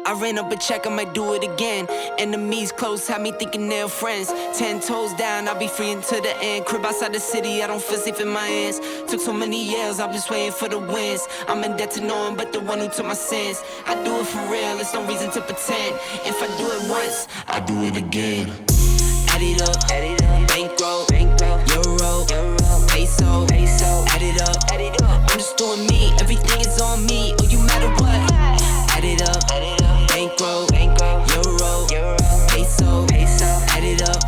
I ran up a check, I might do it again. Enemies close, had me thinking they're friends. 10 toes down, I'll be free until the end. Crib outside the city, I don't feel safe in my hands. Took so many years, I'm just waiting for the wins. I'm in debt to no one but the one who took my sins. I do it for real, there's no reason to pretend. If I do it once, I do it again. Add it up, bankroll, euro, peso, add it up. I'm just doing me, everything is on me. Oh, you matter what? Add it up, bankroll, euro, peso, add it up.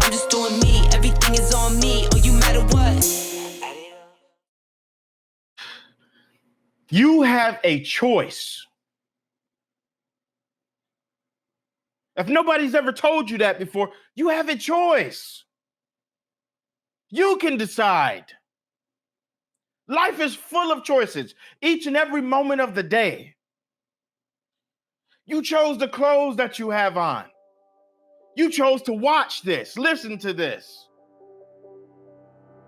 I'm just doing me, everything is on me. Oh, you matter what? You have a choice. If nobody's ever told you that before, you have a choice. You can decide. Life is full of choices, each and every moment of the day. You chose the clothes that you have on. You chose to watch this, listen to this.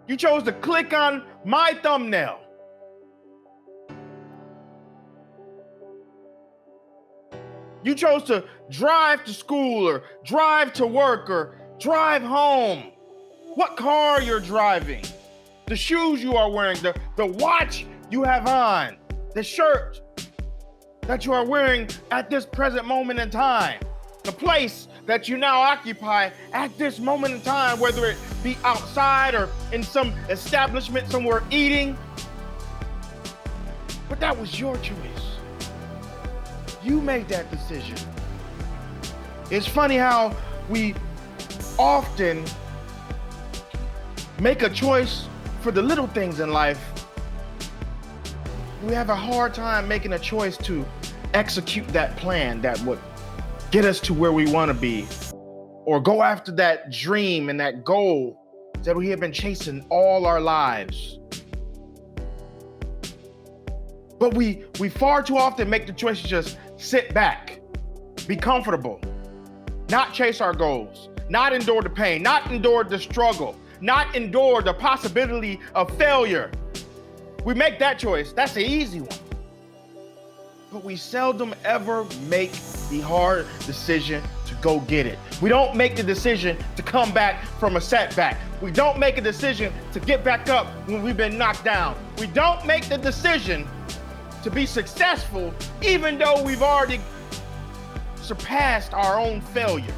You chose to click on my thumbnail. You chose to drive to school or drive to work or drive home. What car you're driving, the shoes you are wearing, the watch you have on, the shirt that you are wearing at this present moment in time, the place that you now occupy at this moment in time, whether it be outside or in some establishment somewhere eating. But that was your choice. You made that decision. It's funny how we often make a choice for the little things in life. We have a hard time making a choice to execute that plan that would get us to where we want to be, or go after that dream and that goal that we have been chasing all our lives. But we far too often make the choice to just sit back, be comfortable, not chase our goals, not endure the pain, not endure the struggle, not endure the possibility of failure. We make that choice. That's the easy one. But we seldom ever make the hard decision to go get it. We don't make the decision to come back from a setback. We don't make a decision to get back up when we've been knocked down. We don't make the decision to be successful even though we've already surpassed our own failure.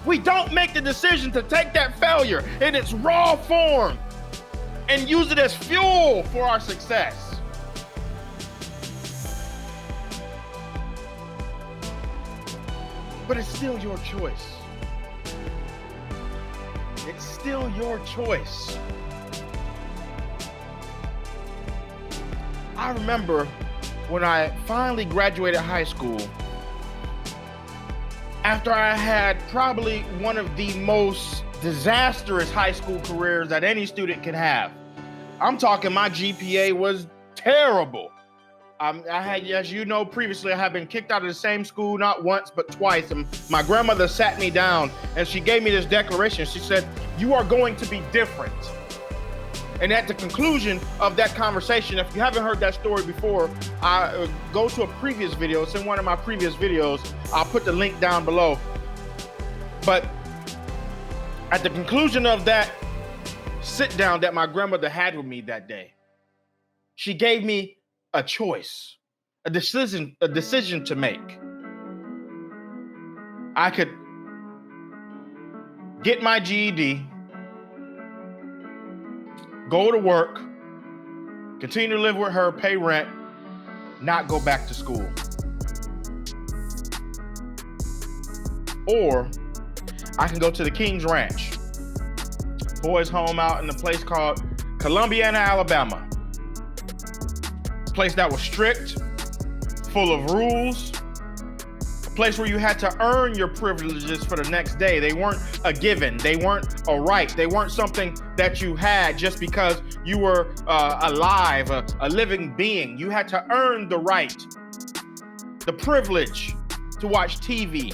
We don't make the decision to take that failure in its raw form and use it as fuel for our success. But it's still your choice. It's still your choice. I remember when I finally graduated high school, after I had probably one of the most disastrous high school careers that any student can have. I'm talking my GPA was terrible. I had, as you know, previously I had been kicked out of the same school, not once, but twice. And my grandmother sat me down and she gave me this declaration. She said, "You are going to be different." And at the conclusion of that conversation, if you haven't heard that story before, go to a previous video. It's in one of my previous videos. I'll put the link down below. But at the conclusion of that sit down that my grandmother had with me that day, she gave me a choice, a decision to make. I could get my GED, go to work, continue to live with her, pay rent, not go back to school. Or I can go to the King's Ranch, boys' home out in a place called Columbiana, Alabama. A place that was strict, full of rules, a place where you had to earn your privileges for the next day. They weren't a given. They weren't a right. They weren't something that you had just because you were alive, a living being. You had to earn the right, the privilege to watch TV,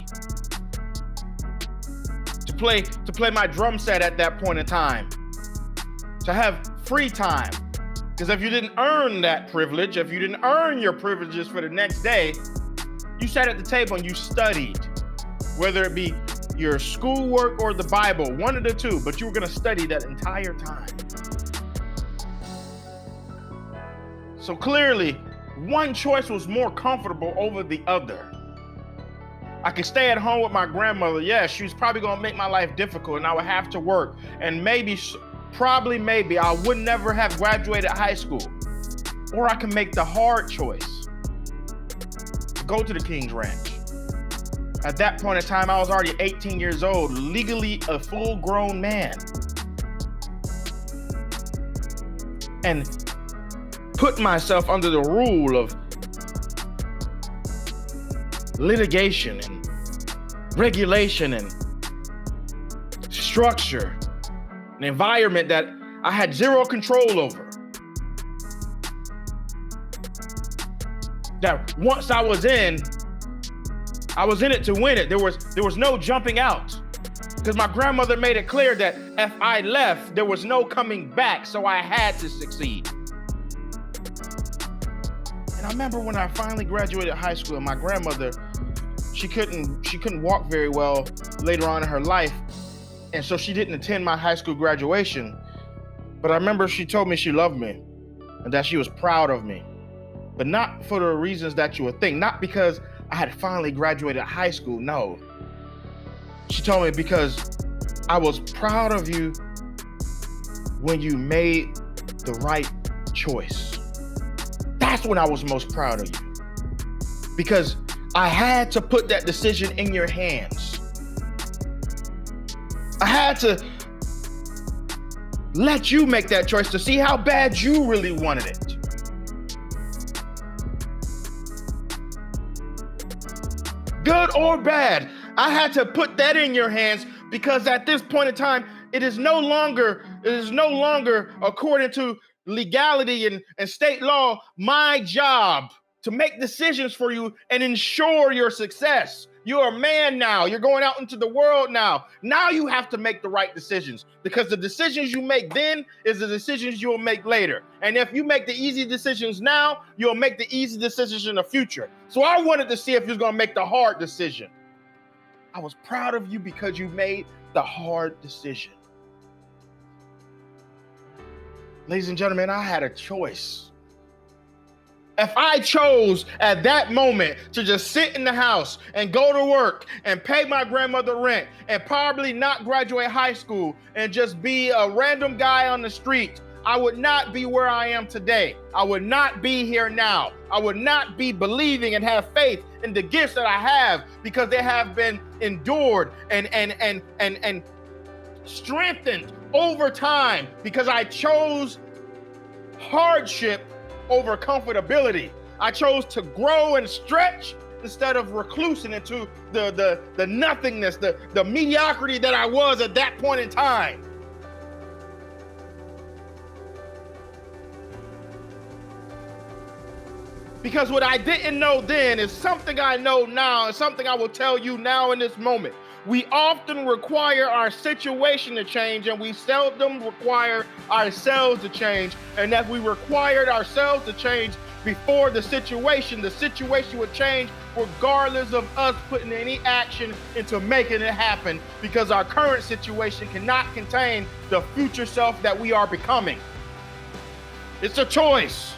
to play my drum set at that point in time, to have free time. Because if you didn't earn that privilege, if you didn't earn your privileges for the next day, You sat at the table and you studied, whether it be your schoolwork or the Bible, one of the two, but you were going to study that entire time. So clearly, one choice was more comfortable over the other. I could stay at home with my grandmother. Yes, she was probably going to make my life difficult and I would have to work. And maybe I would never have graduated high school. Or I can make the hard choice to go to the King's Ranch. At that point in time, I was already 18 years old, legally a full-grown man. And put myself under the rule of litigation and regulation and structure, an environment that I had zero control over. That once I was in it to win it. There was no jumping out, because my grandmother made it clear that if I left, there was no coming back, so I had to succeed. And I remember when I finally graduated high school, and my grandmother, she couldn't walk very well later on in her life, and so she didn't attend my high school graduation. But I remember she told me she loved me and that she was proud of me, but not for the reasons that you would think. Not because I had finally graduated high school. No. She told me because I was proud of you when you made the right choice. That's when I was most proud of you. Because I had to put that decision in your hands. I had to let you make that choice to see how bad you really wanted it. Good or bad, I had to put that in your hands, because at this point in time, it is no longer according to legality and state law, my job to make decisions for you and ensure your success. You're a man now. You're going out into the world now. Now you have to make the right decisions, because the decisions you make then is the decisions you'll make later. And if you make the easy decisions now, you'll make the easy decisions in the future. So I wanted to see if you was going to make the hard decision. I was proud of you because you made the hard decision. Ladies and gentlemen, I had a choice. If I chose at that moment to just sit in the house and go to work and pay my grandmother rent and probably not graduate high school and just be a random guy on the street, I would not be where I am today. I would not be here now. I would not be believing and have faith in the gifts that I have, because they have been endured and strengthened over time, because I chose hardship over comfortability. I chose to grow and stretch instead of reclusing into the nothingness, the mediocrity that I was at that point in time. Because what I didn't know then is something I know now, and something I will tell you now in this moment. We often require our situation to change, and we seldom require ourselves to change. And if we required ourselves to change before the situation would change regardless of us putting any action into making it happen, because our current situation cannot contain the future self that we are becoming. It's a choice.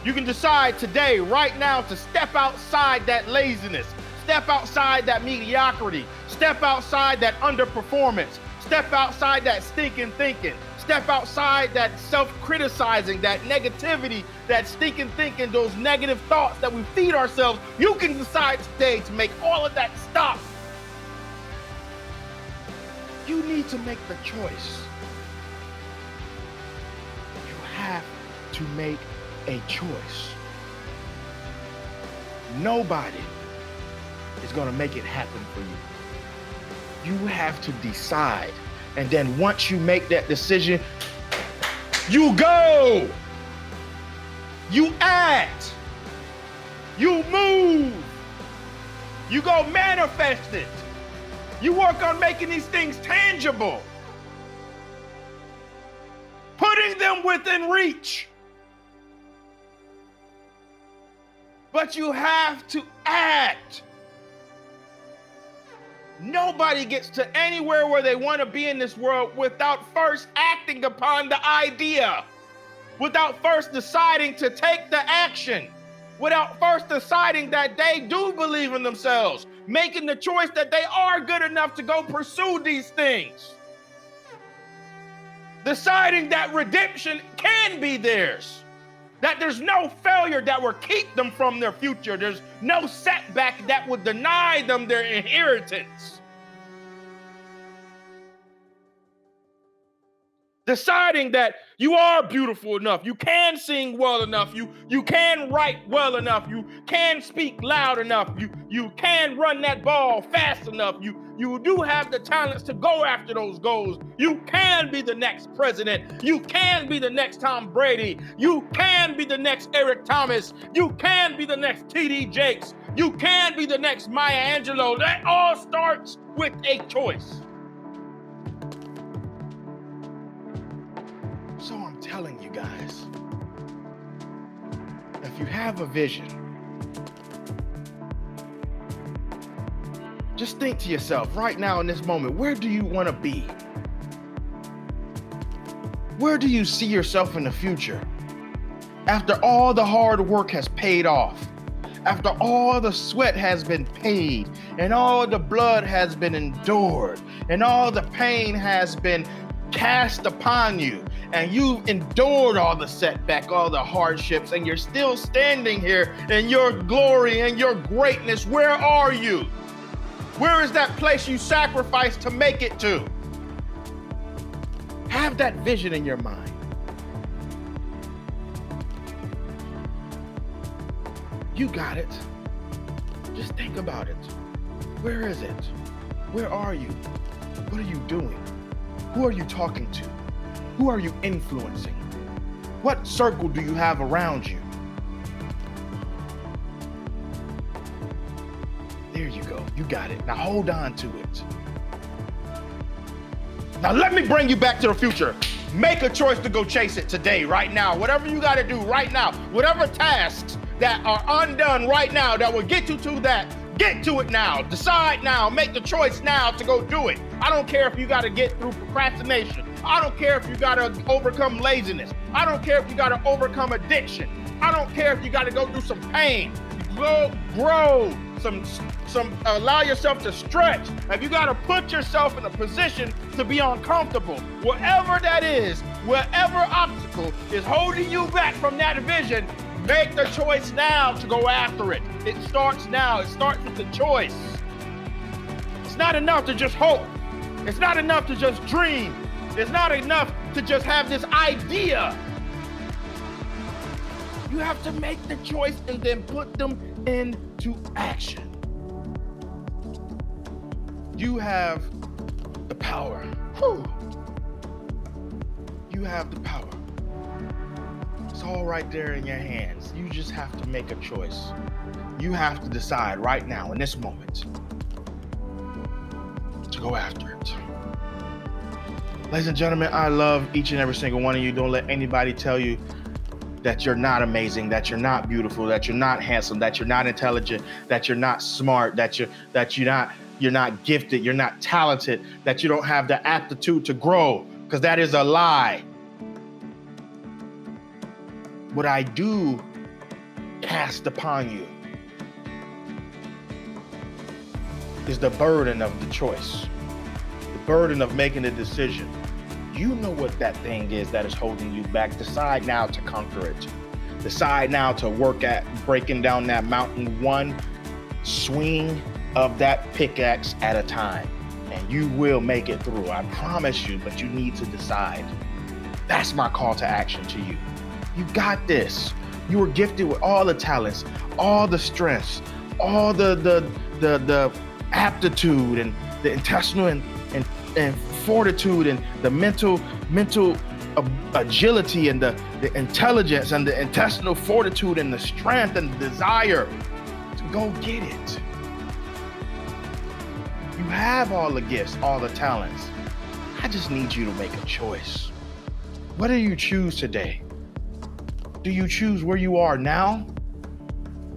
You can decide today, right now, to step outside that laziness, step outside that mediocrity, step outside that underperformance, step outside that stinking thinking, step outside that self-criticizing, that negativity, that stinking thinking, those negative thoughts that we feed ourselves. You can decide today to make all of that stop. You need to make the choice. You have to make a choice. Nobody is going to make it happen for you. You have to decide. And then once you make that decision, you go. You act. You move. You go manifest it. You work on making these things tangible. Putting them within reach. but you have to act. Nobody gets to anywhere where they want to be in this world without first acting upon the idea, without first deciding to take the action, without first deciding that they do believe in themselves, making the choice that they are good enough to go pursue these things, deciding that redemption can be theirs, that there's no failure that will keep them from their future, there's no setback that would deny them their inheritance. Deciding that you are beautiful enough, you can sing well enough, you can write well enough, you can speak loud enough, you can run that ball fast enough, you do have the talents to go after those goals. You can be the next president, you can be the next Tom Brady, you can be the next Eric Thomas, you can be the next TD Jakes, you can be the next Maya Angelou. That all starts with a choice. So I'm telling you guys, if you have a vision, just think to yourself right now in this moment, where do you want to be? Where do you see yourself in the future? After all the hard work has paid off, after all the sweat has been paid, and all the blood has been endured, and all the pain has been cast upon you, and you've endured all the setback, all the hardships, and you're still standing here in your glory and your greatness. Where are you? Where is that place you sacrificed to make it to? Have that vision in your mind. You got it. Just think about it. Where is it? Where are you? What are you doing? Who are you talking to? Who are you influencing? What circle do you have around you? There you go. You got it. Now hold on to it. Now let me bring you back to the future. Make a choice to go chase it today, right now. Whatever you got to do right now, whatever tasks that are undone right now that will get you to that, get to it now. Decide now. Make the choice now to go do it. I don't care if you got to get through procrastination. I don't care if you got to overcome laziness. I don't care if you got to overcome addiction. I don't care if you got to go through some pain. Grow, allow yourself to stretch. If you got to put yourself in a position to be uncomfortable, whatever that is, whatever obstacle is holding you back from that vision, make the choice now to go after it. It starts now. It starts with the choice. It's not enough to just hope. It's not enough to just dream. It's not enough to just have this idea. You have to make the choice and then put them into action. You have the power. Whew. You have the power. It's all right there in your hands. You just have to make a choice. You have to decide right now in this moment to go after it. Ladies and gentlemen, I love each and every single one of you. Don't let anybody tell you that you're not amazing, that you're not beautiful, that you're not handsome, that you're not intelligent, that you're not smart, that you're not gifted, you're not talented, that you don't have the aptitude to grow, because that is a lie. What I do cast upon you is the burden of the choice, the burden of making a decision. You know what that thing is that is holding you back. Decide now to conquer it. Decide now to work at breaking down that mountain one swing of that pickaxe at a time. And you will make it through. I promise you, but you need to decide. That's my call to action to you. You got this. You were gifted with all the talents, all the strengths, all the aptitude and the intestinal and fortitude and the mental agility and the intelligence and the intestinal fortitude and the strength and the desire to go get it. You have all the gifts, all the talents. I just need you to make a choice. What do you choose today? Do you choose where you are now?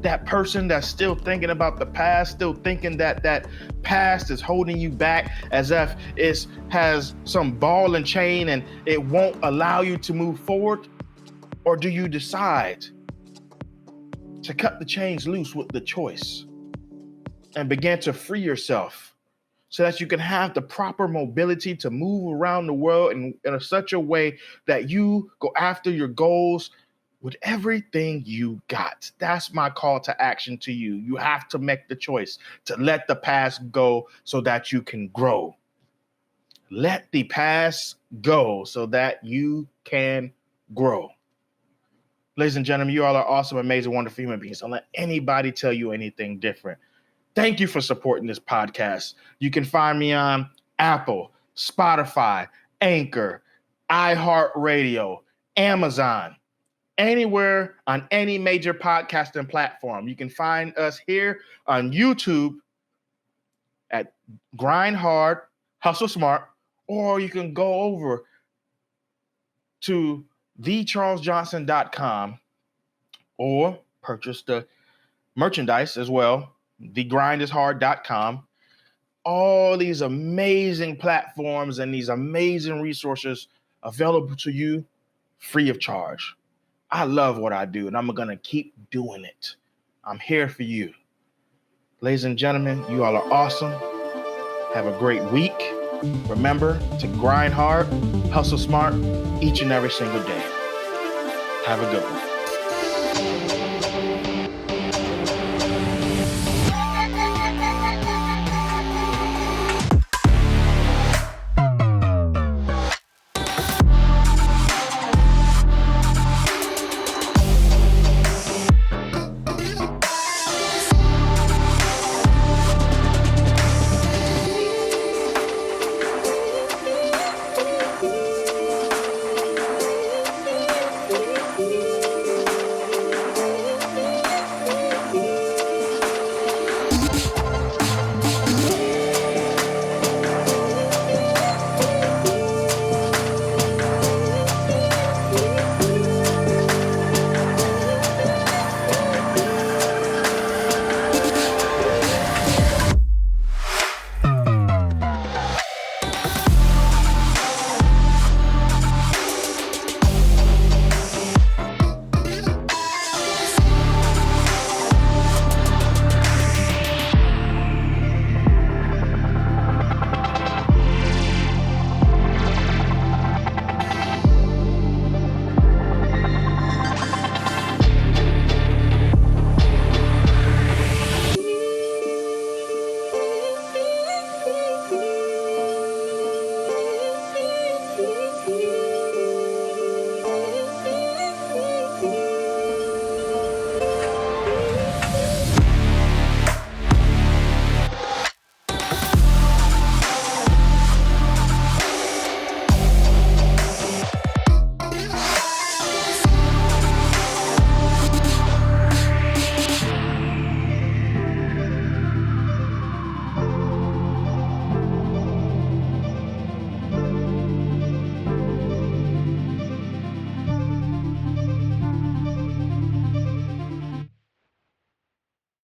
that person that's still thinking about the past, still thinking that that past is holding you back as if it has some ball and chain and it won't allow you to move forward? Or do you decide to cut the chains loose with the choice and begin to free yourself so that you can have the proper mobility to move around the world in such a way that you go after your goals with everything you got? That's my call to action to you. You have to make the choice to let the past go so that you can grow. Let the past go so that you can grow. Ladies and gentlemen, you all are awesome, amazing, wonderful human beings. Don't let anybody tell you anything different. Thank you for supporting this podcast. You can find me on Apple, Spotify, Anchor, iHeartRadio, Amazon, anywhere on any major podcasting platform. You can find us here on YouTube at Grind Hard, Hustle Smart, or you can go over to thecharlesjohnson.com or purchase the merchandise as well, thegrindishard.com. All these amazing platforms and these amazing resources available to you free of charge. I love what I do, and I'm going to keep doing it. I'm here for you. Ladies and gentlemen, you all are awesome. Have a great week. Remember to grind hard, hustle smart each and every single day. Have a good one.